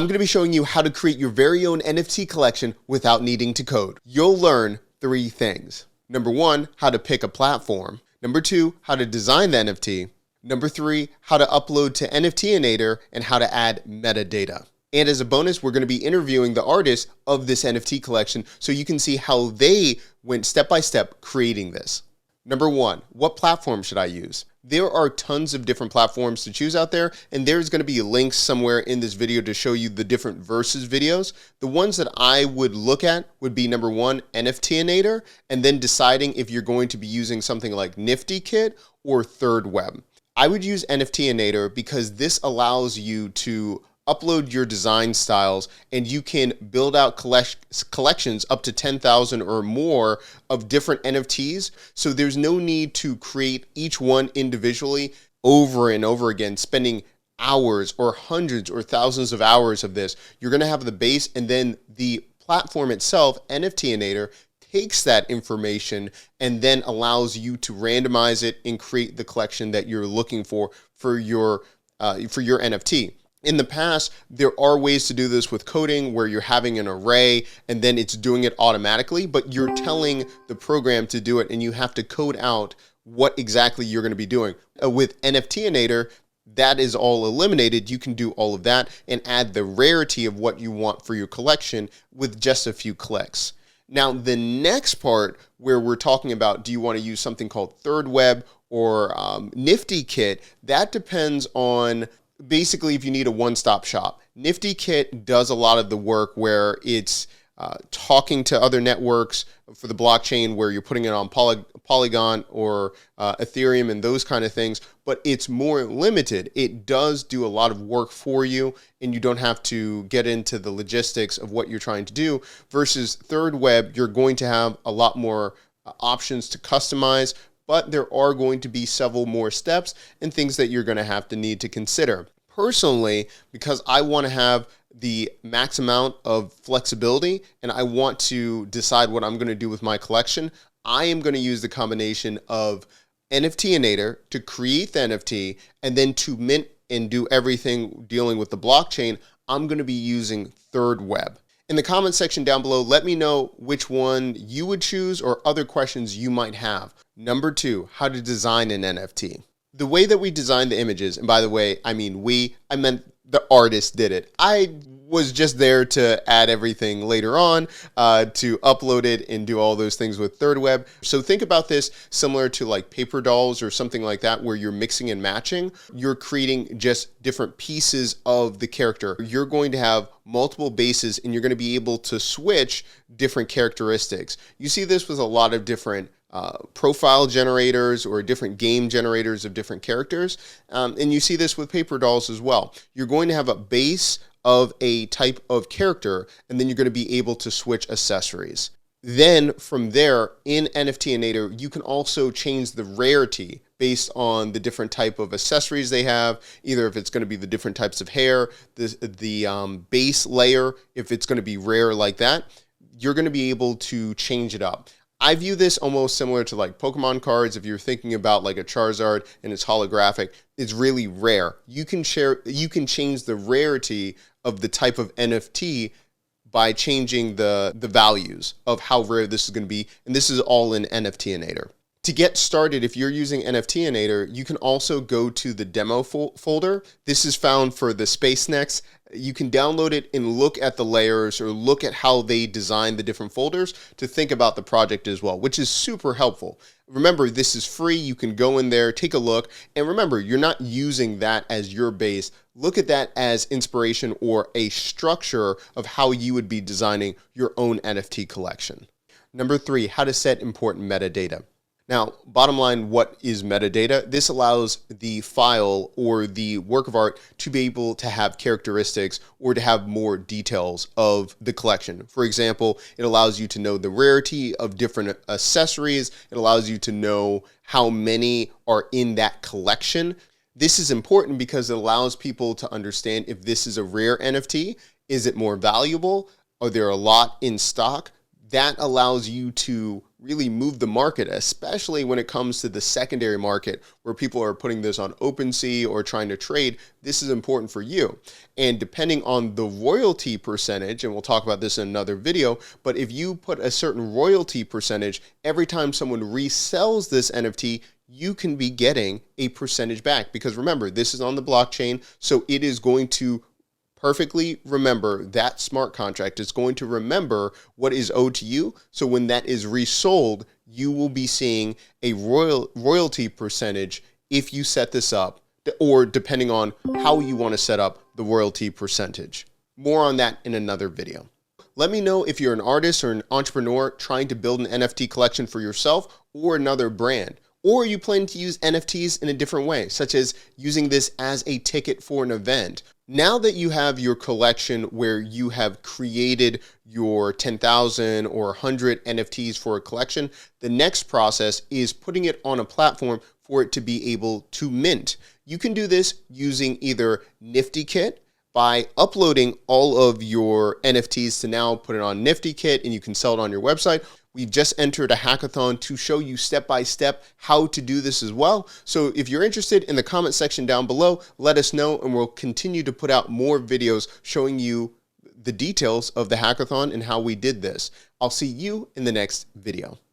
I'm going to be showing you how to create your very own NFT collection without needing to code. You'll learn 3 things. Number 1, how to pick a platform. Number 2, how to design the NFT. Number 3, how to upload to nft-inator and how to add metadata. And as a bonus, we're going to be interviewing the artists of this NFT collection so you can see how they went step by step creating this. Number 1, what platform should I use? There are tons of different platforms to choose out there, and there's going to be links somewhere in this video to show you the different versus videos. The ones that I would look at would be number 1, nft-inator, and then deciding if you're going to be using something like NiftyKit or Third Web. I would use nft-inator because this allows you to upload your design styles and you can build out collections up to 10,000 or more of different NFTs. So there's no need to create each one individually over and over again, spending hours or hundreds or thousands of hours of this. You're going to have the base, and then the platform itself, nft-inator, takes that information and then allows you to randomize it and create the collection that you're looking for your NFT. In the past, there are ways to do this with coding where you're having an array and then it's doing it automatically, but you're telling the program to do it and you have to code out what exactly you're going to be doing. With nft-inator, that is all eliminated. You can do all of that and add the rarity of what you want for your collection with just a few clicks. Now, the next part where we're talking about, do you want to use something called Third Web or NiftyKit? That depends on basically if you need a one-stop shop. NiftyKit does a lot of the work where it's talking to other networks for the blockchain, where you're putting it on Polygon or Ethereum and those kind of things, but it's more limited. It does do a lot of work for you and you don't have to get into the logistics of what you're trying to do. Versus Third Web, you're going to have a lot more options to customize, but there are going to be several more steps and things that you're going to need to consider. Personally, because I want to have the max amount of flexibility and I want to decide what I'm going to do with my collection, I am going to use the combination of nft-inator to create the NFT, and then to mint and do everything dealing with the blockchain, I'm going to be using Third Web. In the comment section down below, let me know which one you would choose or other questions you might have. Number 2, how to design an NFT. The way that we design the images, and by the way, I meant the artist did it. I was just there to add everything later on, to upload it and do all those things with Third Web. So think about this similar to like paper dolls or something like that, where you're mixing and matching. You're creating just different pieces of the character. You're going to have multiple bases and you're going to be able to switch different characteristics. You see this with a lot of different profile generators or different game generators of different characters. And you see this with paper dolls as well. You're going to have a base of a type of character, and then you're going to be able to switch accessories. Then from there, in nft-inator, you can also change the rarity based on the different type of accessories they have, either if it's going to be the different types of hair, the base layer, if it's going to be rare like that, you're going to be able to change it up. I view this almost similar to like Pokemon cards. If you're thinking about like a Charizard and it's holographic, it's really rare. You can change the rarity of the type of NFT by changing the values of how rare this is going to be. And this is all in nft-inator. To get started, if you're using nft-inator, you can also go to the demo folder. This is found for the SpaceNext. You can download it and look at the layers or look at how they design the different folders to think about the project as well, which is super helpful. Remember, this is free. You can go in there, take a look, and remember, you're not using that as your base. Look at that as inspiration or a structure of how you would be designing your own NFT collection. Number 3, how to set important metadata. Now, bottom line, what is metadata? This allows the file or the work of art to be able to have characteristics or to have more details of the collection. For example, it allows you to know the rarity of different accessories. It allows you to know how many are in that collection. This is important because it allows people to understand if this is a rare NFT, is it more valuable? Are there a lot in stock? That allows you to really move the market, especially when it comes to the secondary market where people are putting this on OpenSea or trying to trade. This is important for you. And depending on the royalty percentage, and we'll talk about this in another video, but if you put a certain royalty percentage, every time someone resells this NFT, you can be getting a percentage back. Because remember, this is on the blockchain, so it is going to perfectly remember that smart contract. It's going to remember what is owed to you. So when that is resold, you will be seeing a royalty percentage if you set this up, or depending on how you want to set up the royalty percentage. More on that in another video. Let me know if you're an artist or an entrepreneur trying to build an NFT collection for yourself or another brand. Or you plan to use NFTs in a different way, such as using this as a ticket for an event. Now that you have your collection where you have created your 10,000 or 100 NFTs for a collection, the next process is putting it on a platform for it to be able to mint. You can do this using either NiftyKit by uploading all of your NFTs to now put it on NiftyKit and you can sell it on your website. We've just entered a hackathon to show you step-by-step how to do this as well. So if you're interested, in the comment section down below, let us know and we'll continue to put out more videos showing you the details of the hackathon and how we did this. I'll see you in the next video.